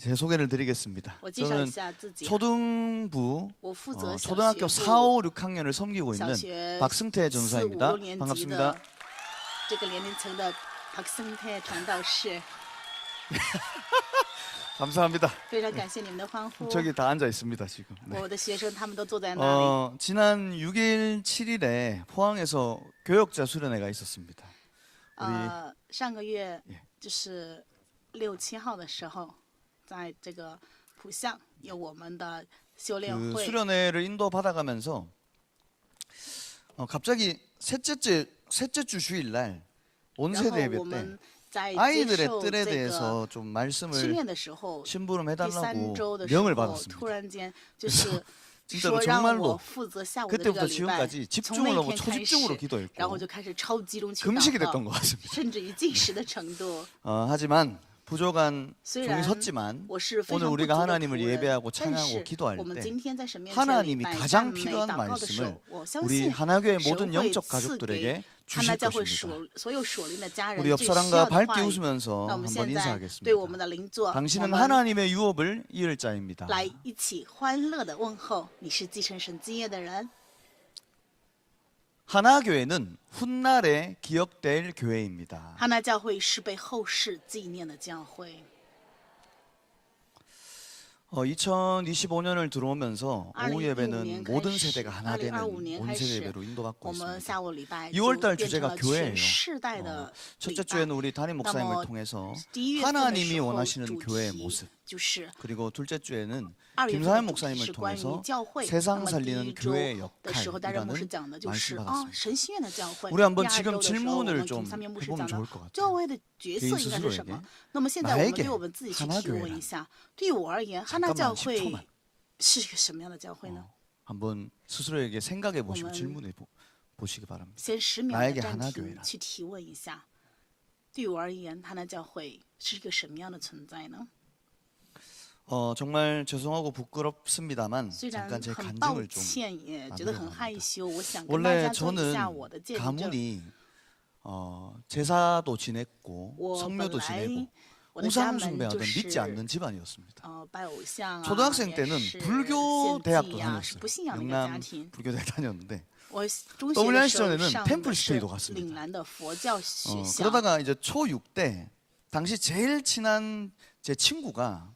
제 소개를 드리겠습니다. 我介绍一 저는 下自己。 초등부 我负责 초등학교 4, 5, 6학년을 섬기고 小 있는 学 박승태 4、 전사입니다. 5、6年级 반갑습니다. 的这个年龄层的박승태传道士， 감사합니다. 非常感谢你们的欢呼。 저기 다 앉아 있습니다 지금. 네. 我的学生他们都坐在那里。 지난 6일, 7일에 포항에서 교역자 수련회가 있었습니다. 上个月 예 就是6、7号的时候，在这个浦项有我们的修炼 그 会。 수련회를 인도받아가면서 갑자기 셋째 주 주일날 然后 온세대 예배 我 때 们在接 아이들의 受 뜰에 这个 대해서 좀 训 말씀을 练的时候， 심부름 第3 해달라고 周的时 명을 候，突 받았습니다. 然间就是 진짜로 说让我 정말로 负责下午的这个 그때부터 礼拜， 지금까지 从 집중을 那 하고 天开 초집중으로 始， 기도했고 然后就开始超集中去 금식이 祷 됐던 告， 것 같습니다. 甚至于进食的程度。 하지만 부족한 虽 종이 然 섰지만 我是非 오늘 常不足 우리가 的仆 하나님을 人， 예배하고 但 찬양하고 是 기도할 我们 때 今天在神面前礼 하나님이 拜、赞 가장 美、 필요한 祷告的时 말씀을 候，我相 우리 信 하나교회 神 모든 会 영적 赐给 가족들에게 哈 주실 娜教会 것입니다. 所有属灵的家人 우리 最需要 옆사람과 的 밝게 话语。 웃으면서 那我们 한번 现在对我们 인사하겠습니다. 的邻座，我 당신은 们 하나님의 유업을 이을 자입니다. 来一起欢乐的问候，你是继承神基业的人。 하나교회는 훗날에 기억될 교회입니다. 哈娜教会是被后世纪念的教会。 2025년을 들어오면서 오후 2025 예배는 年 모든 开始 세대가 하나 되는 2025年 온세대 开始 예배로 인도받고 我们 있습니다. 下午礼拜 6월 就 달 变成 주제가 了 교회예요. 全世代的礼 첫째 拜。 주에는 우리 담임 목사님을 那么 통해서 第1月份的 하나님이 时候， 원하시는 主 교회의 题 모습 就是 그리고 둘째 주에는 2月份 김사현 的主题 목사님을 是关于 통해서 教会。那 세상 么第 살리는 1周 교회의 的时候，担任牧师 역할이라는 讲的就是 말씀 啊， 받았습니다. 神心愿的教会。 우리 한번 第2 지금 周的时候，我 질문을 们 좀 김三明牧师 해보면 讲的 좋을 것 같아요. 教会的角色 개인 应该是什么 스스로에게 ？那么现在我们 나에게 对我们自己去 하나 提问 교회란 一下，对于我而言，哈娜 잠깐만 教会 10초만 是一个什么样的教会呢？ 한번 스스로에게 생각해 보시고 我们 질문해 보시기 바랍니다. 先10秒的 나에게 暂 하나 停， 교회란 去提问一下，对我而言，哈娜教会是一个什么样的存在呢？ 정말 죄송하고 부끄럽습니다만 虽然 잠깐 제 很抱 간증을 좀 歉，也觉得很 나누려고 害 합니다. 羞，我想跟大 원래 家做一 저는 下我的见证。 가문이 제사도 지냈고 我本 성묘도 来 지내고 我的家 우상 门就 숭배하던 是 믿지 않는 집안이었습니다. 拜偶像啊， 초등학생 也 때는 是 불교 献 대학도 祭啊，是 다녔어요. 不信仰的一个家 영남 庭。 불교대학 다녔는데 我中学 WR 的时候 시절에는 上 템플 的是 스테이도 갔습니다. 岭南的佛教学校。 그러다가 이제 초6 때 당시 제일 친한 제 친구가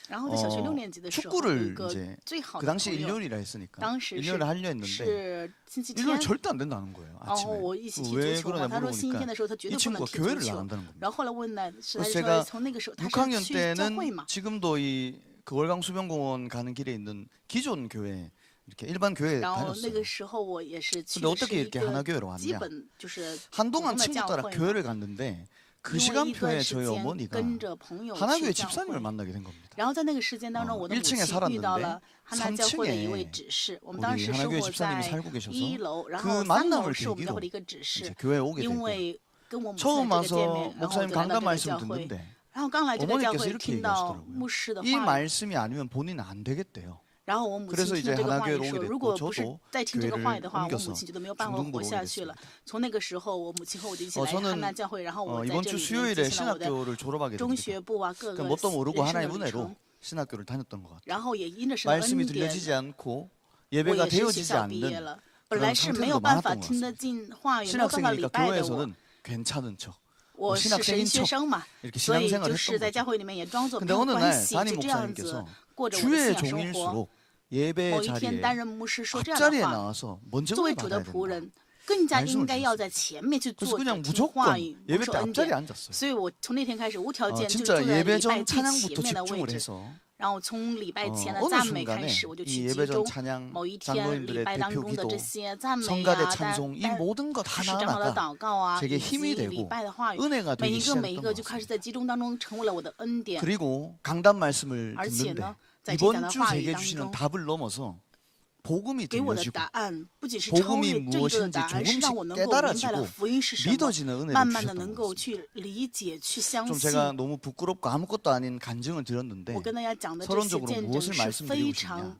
然后在小学6年级的时候，有一 축구를 个 이제 最好 그 的 당시 朋友， 일요일이라 했으니까 当时 일요일에 하려 했는데 是星期 일요일 天， 절대 안 된다는 거예요. 然后 아침에 我一起踢足 왜 球嘛。 그러냐 他说星期天 물어보니까 的时候他绝 이 对不能 친구가 踢足 교회를 球。 나간다는 겁니다. 然后后来问呢，是他 그래서 说 제가 从那个时候他是 6학년 去教会 때는 嘛。 지금도 이 그 월강 수변공원 가는 길에 있는 기존 교회 이렇게 일반 교회 然后那 다녔어요. 个时候我也是去 근데 的是 어떻게 一 이렇게 个 하나교회로 基 왔냐? 本就是普 한동안 通的 친구 教 따라 会嘛。 교회를 갔는데 그 因为一段 시간표에 时 저희 间 어머니가 跟着朋友 하나교회 去教 집사님을 会， 만나게 된 겁니다. 然后在那个时间当中，我的母 1층에 亲遇到了 살았는데 哈娜教会的一位 3층에 执事。我们当 우리 时生 하나교회 活 집사님이 在 살고 계셔서 1楼，然 그 后3 만남을 楼是我们教 계기로 会的一个执事 이제 。 교회에 오게 因 되고 为跟我母亲 처음 在这个见 와서 面，然后 목사님 就来到 강단 这个 말씀 教会。 듣는데 然后刚来这个教 어머니께서 会 이렇게 听到 얘기하시더라고요. 牧师的 이 话语， 말씀이 아니면 본인은 안 되겠대요. 然后我母亲 그래서 听 이제 了这个话语 하나교회로 说， 오게 如 됐고 果不是 저도 再听这个话语的话，我 교회를 母亲就没有办法 중등부로 活下去了 오게 됐습니다. 。从那个时候，我母亲和我就一起 어 来哈 저는 娜教会，然后我在 이번 这 주 里面 수요일에 进行了我的 신학교를 졸업하게 中 됩니다. 学部啊，各 그러니까 个 뭣도 모르고 人生 하나의 的旅 은혜로 程。 신학교를 다녔던 것 같아요. 然后也因着神的 말씀이 恩典， 들려지지 않고 我 예배가 也是学 되어지지 校毕业 않는 了。本来 그런 是没有 상태도 办法 많았던 것 听得 같습니다. 进话语，没有办法礼 신학생이니까 拜的我， 교회에서는 괜찮은 척, 我是 신학생인 神学 척 生嘛， 이렇게 所以 신앙생활을 就是 했던 在教 거죠. 会里面也装作没 근데 有 어느 关 날 系， 담임 就这样子 목사님께서 过着我的 주의 信仰生活。 종일수록 예배 某一天 자리에 担任牧师说这样 앞자리에 的话， 나와서 먼저 作为 은혜 主的 받아야 仆 된다. 人，更加 말씀을 应该要 주셨어요. 在前面去 그래서 做 그냥 着听话 무조건 语，蒙 예배 受 때 恩 앞자리에 典。 앉았어요. 所以我从那天开始，无条件就 진짜 坐在 예배 礼拜 전 最前 찬양부터 面的位 집중을 置。 해서 然后从礼拜前的 어느 赞美开 순간에 始，我就 이 去集 예배 전 中 찬양 某一天礼 장로님들의 拜当 대표 中的这 기도 些赞美 성가대 啊，찬송 이 但 모든 것 是长老的 하나하나가 祷告啊， 제게 以 힘이 及礼 되고 拜的话语， 은혜가 每 되기 一个每一 시작했던 个 것 就开始 같습니다. 在集中当中成为了我的恩典。 그리고 강단 말씀을 而且 듣는데 呢，在这讲 이번 的 주 话语 제게 当 주시는 中， 답을 넘어서 복음이 给我的 들려지고 答案不仅是超 복음이 越这一周的答案，是让我 무엇인지 能够明白了 깨달아지고 福音是什么， 믿어지는 은혜를 慢慢的 주셨던 能 것 够 같습니다. 去理解、去相 좀 信。 제가 너무 부끄럽고 아무것도 아닌 간증을 드렸는데 我跟大家讲的这些 서론적으로 见证 무엇을 是非 말씀드리고 常 싶냐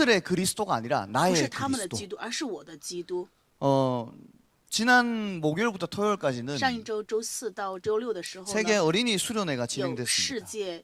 그들의 그리스도가 아니라 不是 나의 他们的 그리스도. 基督，而是我的基督。 지난 목요일부터 토요일까지는 上一周周四到周六的时候 세계 呢， 어린이 수련회가 有世 진행됐습니다. 界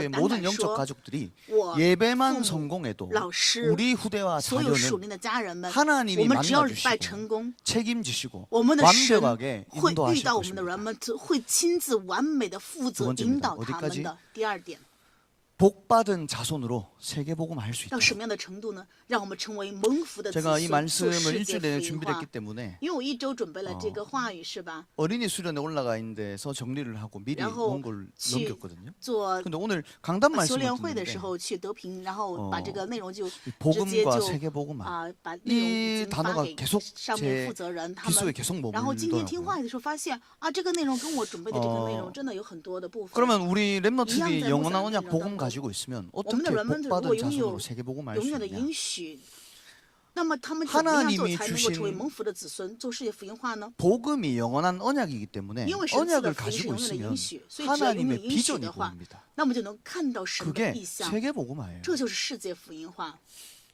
한국의 胆 모든 敢 영적 说， 가족들이 我 예배만 父母 성공해도 老师 우리 후대와 所有属 자녀는 灵的家人们， 하나님이 我们只要礼拜 만나주시고 成功， 책임지시고 我们的神 완벽하게 会遇 인도하실 到我们的人 것입니다. 们，会亲自完美的负 두 责 번째입니다. 引导他 어디까지 们的。第二点， 복 받은 자손으로 세계 복음할 수 到 있도록. 什么样的程度呢？让我们成为蒙福的子 제가 이 孙，做 말씀을 世界 일주일 福 내내 音 준비를 化 했기 。 때문에 因为我一周准备了这个话语，是吧？ 어린이 수련회 올라가 있는 데서 정리를 하고 미리 然后 온 걸 去 넘겼거든요. 做 근데 오늘 강단 修 말씀을 炼会的 듣는데 时候去德平，然后把这个内容就 이 直接 복음과 就 세계 복음화 把内容已 이 经发 단어가 给 계속 上面 제 负责人他 귓속에 们。 계속 然后今天听 머물더라고요. 话语的时候发现这个内容跟我准备的这个内容真的有很多的部分。 그러면 우리 랩너 이양 TV 잘 영원한 못 언약 사는 복음 이런 가지고 있으면 我们的 어떻게 人们 복 如果 받은 拥 자손으로 有 세계 복음 할 永 수 远的 있냐? 应许，那么他们怎么样做 하나님이 才能够成为 주신 蒙福的子孙，做世界福音化呢？ 복음이 영원한 언약이기 때문에 因为神赐的 언약을 福音是 가지고 永远的 있으면 应许，所以只要拥有 하나님의 应许 비전이 的话， 보입니다. 那我们就能看到神的 그게 意象， 세계 복음화예요. 这就是世界福音化。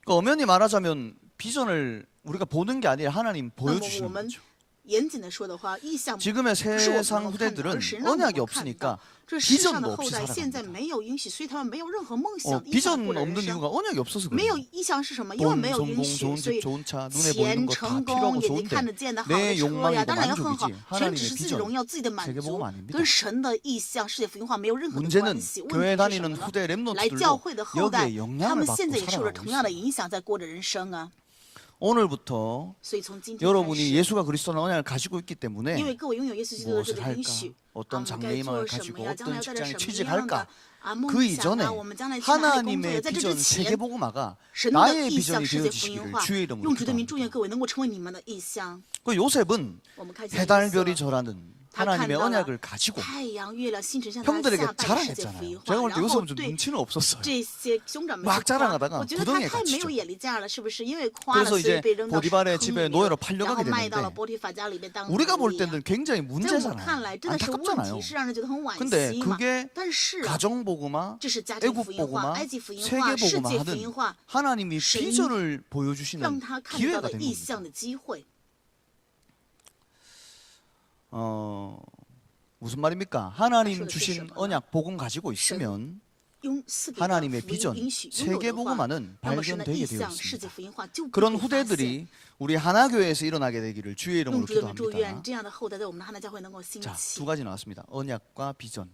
그러니까 엄연히 말하자면 비전을 우리가 보는 게 아니라 하나님 那么我 보여주시는 们 거죠. 严谨的说的话，意象 지금의 不是我们 세상 能够看到， 후대들은 而是神让我 언약이 们看到。 없으니까 这世上 비전도 的后 없이 代现在 살아갑니다. 没有应许，所以他们没有任何梦想，意象 비전 过的人 없는 生。 이유가 언약이 없어서 没有 그래요. 意象是什么？因为没 돈, 有应 성공, 许， 좋은 所以 집, 좋은 차, 눈에 보이는 钱、 거 다 成 필요하고 功、眼睛看 좋은데 得见的好的 내 车 욕망이고 呀，当然也很好 만족이지 。可是只 하나님의 是自己 비전 荣耀、自己的满 세계 足 복음 ， 아닙니다. 跟神的意象、世界福音化没有任何的 문제는 关系。问 교회 题是什 다니는 么呢？ 후대 来教 랩노트들도 会的后代 여기에 ，他 영향을 们 받고 现在也受了 살아가고 同样的 있어요. 影响，在过着人生啊。 오늘부터 所以从今天开 여러분이 始， 예수가 그리스도라는 언약을 가지고 있기 因 때문에 为各位拥有耶稣基督的这 무엇을 个应 할까? 许， 어떤 该 장래희망을 做什么 가지고 呀？将来 어떤 要在这 직장에 什么样的 취직할까? 梦 그 想 이전에 啊？我们将来去哪里工作？ 하나님의 在这之 비전 前， 세계복음화가 神的 나의 意象 비전이 世界福音 되어지시기를 化， 주의 이름으로 用主的名祝愿 기도합니다. 各位能够成为你们的意象。 그 요셉은 我们看见约瑟 해달별이 절하는 他看 하나님의 到了 언약을 가지고 太阳、月亮、星辰向他 형들에게 下拜世界福 자랑했잖아요. 音化， 제가 볼 때 然后 요셉은 좀 对 눈치는 없었어요. 这些兄长们 막 去夸 자랑하다가 我觉得他 구덩이에 太没有 갇히죠. 眼力见儿了，是不是？因为夸了， 그래서 所以 이제 被扔到 보디발의 坑里 집에 面 노예로 然后 팔려가게 卖到了 되는데 波提法家里面当 우리가 奴 볼 隶啊 때는 굉장히 在我们看 문제잖아요. 来真的是问 안타깝잖아요. 题，是让人觉得很惋 근데 惜嘛。 그게 但是啊， 가정복음화, 这是家庭福音化、 애국복음화, 埃及福音化、世界福 세계복음화 音 하는 化， 하나님이 신- 비전을 让 보여주시는 他看到 기회가 的 된 意 겁니다. 象的机会。 무슨 말입니까? 하나님 말씀을 주신 주시면 언약 복음 가지고 있으면 用赐给的 하나님의 福音 비전 允许拥有的话， 세계복음화는 那么神的 발견되게 意 되어 象、世界 있습니다. 福音化就必 그런 会发现。 후대들이 우리 하나교회에서 일어나게 되기를 주의 用 이름으로 主的名祝愿 기도합니다. 这样的后代在我们的汉娜教会能够兴 자, 起 두 。 가지 나왔습니다. 언약과 비전.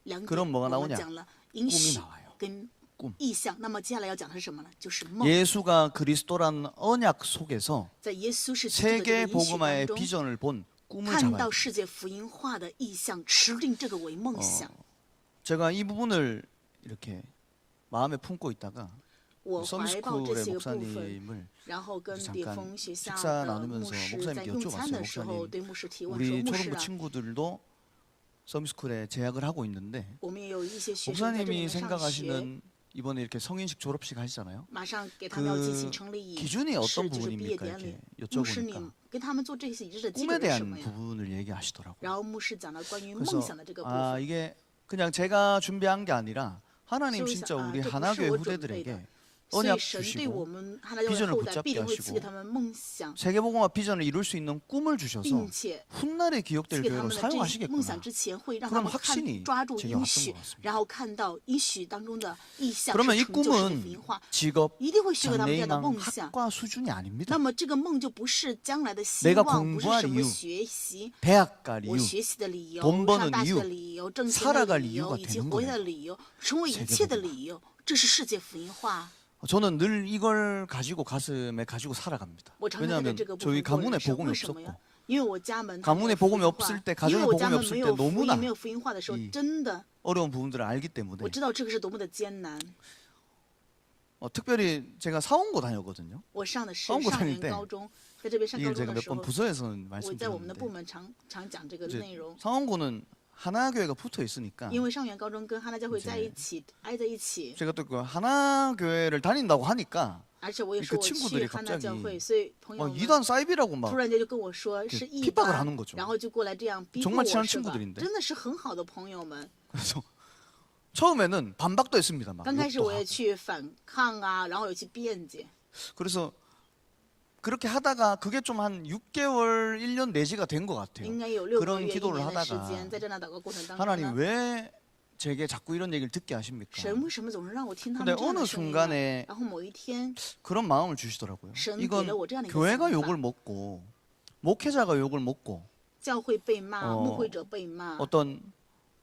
两点， 그럼 뭐가 我们 나오냐? 讲了应 꿈이 许 나와요. 跟 꿈 意象。那么接下来要讲的是什么呢？就是梦。 예수가 그리스도라는 언약 속에서 在耶稣是基督的这 세계 个应许 복음화의 当中， 비전을 본 꿈을 看 잡아야 到 돼요. 世界福音化的意象，持定这个为梦想。 제가 이 부분을 이렇게 마음에 품고 있다가 我怀抱这 서미스쿨의 些部分， 목사님을 然后跟 잠깐 địa峰学校 식사 的 나누면서 牧师 목사님께 在用餐 여쭤봤어요. 的时候 목사님, 对牧师提问说：“ 우리 牧师 초등부 啊， 친구들도 서미스쿨에 재학을 하고 있는데 我们也有一些学生在这里 목사님이 面上学， 생각하시는 이번에 이렇게 성인식 졸업식 하시잖아요. 马上给他们要进行 그 成立仪 기준이 式， 어떤 就是毕业 부분입니까? 典礼 이렇게 。牧师，你 여쭤보니까 跟他们做这些仪式的基 꿈에 本是什 대한 么呀？ 부분을 얘기하시더라고요. 然后牧师讲了关于梦 그래서 想的这个部 아 分。 이게 그냥 제가 준비한 게 아니라 하나님 소위사- 진짜 아, 우리 또 하나교회不是我准备的。 후대들에게 所 언약 以神对 주시고 我们汉娜教会 비전을 后代 붙잡게 必定会赐给 하시고 他们梦想， 세계복음화 비전을 이룰 수 있는 꿈을 주셔서 并且 훗날에 赐 기억될 给他 교회로 们的这梦 사용하시겠구나. 想之前，会让他 그럼 们 확신이 抓住 제게 应 왔던 许 것 같습니다. ，然后看到应许当中的意象 그러면 是 이 成就世界福 꿈은 音化， 직업, 一定会许给他们这样的 장래희망, 梦想。 학과 수준이 아닙니다. 那么这个梦就不是将来的希 내가 望，不是 공부할 什么 이유 学习， 대학 갈 我 이유, 学习的理由、 돈 버는 上大学 이유 的理由、挣钱 살아갈 的理由 이유가 以及 되는 活下 거예요. 的理由，成为一 세계 切的 복음화 理由，这是世界福音化。 저는 늘 이걸 가지고 가슴에 가지고 살아갑니다. 我常常带着 왜냐하면 这个部 저희 分过 가문에 人生， 복음이 为什么 없었고 呀？因为我家门 가문에 福 복음이 音 없을 化 때 因 가정에 为我家 복음이 门 없을 没 때 有福 너무나 音、没有福音化的时候， 이 真的 어려운 부분들을 알기 我 때문에 知道这个是多么的艰难。 특별히 제가 사원고 다녔거든요. 我上的是 사원고 上 다닐 元 때 高中，在这边上高 이걸 中 제가 的 몇 时 번 候， 부서에서는 我在我们的部 말씀드렸는데 门常讲这个 이제 内容。 사원고는 하나교회가 붙어 있으니까 因为上元高中跟哈娜教会在一起，挨在一起， 제가 또 그 하나교회를 다닌다고 하니까 而且我也 그 说我 친구들이 去哈娜教 갑자기 会，所以朋友 막 们 이단 사이비라고 막 突然间就跟我说是异 핍박을 端 하는 거죠. 然后就过来这样逼迫 정말 我， 친한 是吧？ 친구들인데 真的是很好的朋友们。 그래서 처음에는 반박도 했습니다. 막 刚开始 욕도 我也 하고. 去反抗啊，然后有去辩解。 그래서 그렇게 하다가 그게 좀 한 6개월, 1년 내지가 된 것 같아요. 应该有6个 그런 月、1 기도를 年的时 하다가 间，在这样的祷告过程当中 하나님 呢， 왜 제게 자꾸 이런 얘기를 듣게 하십니까? 神为什么总是让我听他 근데 们这样 어느 的声音呢？ 순간에 然后某一天， 그런 마음을 주시더라고요. 神 이건 给了我这样的一个 교회가 想法 욕을 먹고 목회자가 욕을 먹고 教会被骂， 어 牧会者被骂， 어떤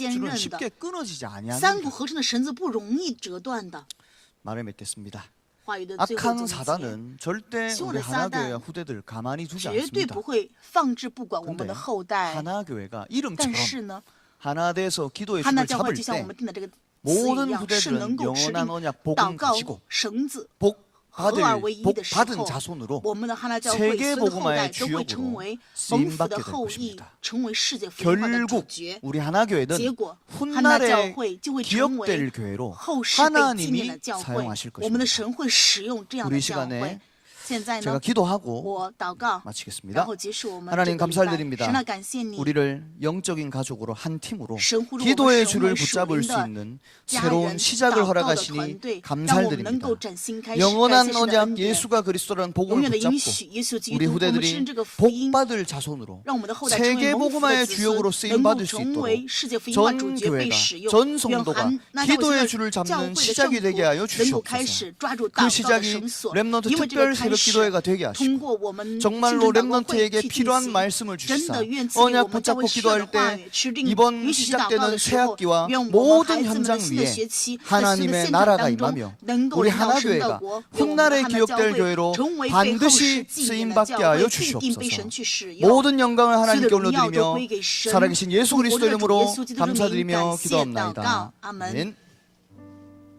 坚 삼겹줄은 韧的， 쉽게 끊어지지 三 아니하는 股合成的绳子不容易折断的。 말을 맺겠습니다. 话语的最后 악한 总结， 사단은 절대 시온의 우리 하나교회와 사단 후대들을 가만히 두지 绝对 않습니다. 不会放置不管我们 근데 的后代。 하나교회가 但 이름처럼 是呢， 하나돼서 기도의 哈纳 줄을 教会 잡을 就像我 때 们定的这个词 모든 一样，是能 후대들은 够持定 영원한 언약 祷 복음 告 가지고 绳子 복 合而为一 복 的时 받은 候， 자손으로 我们的哈纳教会 세계 所有的后代 복음화의 都会成 주역으로 为蒙福的 쓰임받게 될 后裔， 것입니다. 成为世界福音化的主 결국 角。 우리 하나교회는 结果，哈纳教 훗날에 会就会成为 기억될 교회로 后世被纪念的 하나님이 教会， 사용하실 我们的 것입니다. 神会使用这样 우리 的教 시간에 会。现在 제가 呢， 기도하고 我祷告，然 마치겠습니다. 后结束我们 하나님 这个礼拜。 감사드립니다. 神啊，感谢你， 우리를 영적인 가족으로 한 팀으로 神呼召我们 기도의 成 줄을 为属 붙잡을 灵 수 的 있는 家 새로운 人， 시작을 祷告的团 허락하시니 队，让我们能 감사드립니다. 够展新开始，感 영원한 谢神的 언약 恩典。 예수가 그리스도라는 永 복음을 远的应 붙잡고 许，耶稣基 우리 督，我们承 후대들이 认这个福音， 복받을 자손으로 让我们的后代成为 세계 蒙福的 복음화의 子 주역으로 孙，能够 쓰임받을 수 成 있도록 为世界福音化主 전 角被 교회가 使用。 전 愿 성도가 韩那教会 기도의 的 줄을 教 잡는 会的圣 시작이 徒 되게 하여 能够开 주시옵소서. 始抓住 그 祷告的 시작이 绳索， 렘넌트 因为这个 특별 开 새벽 始 기도회가 되게 通 하시고 过我们清 정말로 真祷告会 렘넌트에게 去进 필요한 行。 말씀을 真 주시사 的愿赐给我 언약 们教会 붙잡고 需要的 기도할 话 때 语，持定 이번 允许祷告 시작되는 的 새 时候， 학기와 愿我们 모든 孩子们的 현장 新的 위에 学期和新的 하나님의 现场 나라가 当中， 임하며 能够 우리 领导神的 하나교회가 国，愿我们的 훗날에 汉的教 기억될 会 교회로 成为被后世 반드시 纪念的 쓰임받게 教 하여 会，必定被 주시옵소서. 神去使用。 모든 영광을 所有的 하나님께 荣耀都 올려드리며 归给神。 살아계신 예수 活着 그리스도 的主耶 이름으로 稣基督的名，感 감사드리며 谢祷 기도합나이다. 告，阿门。 아멘.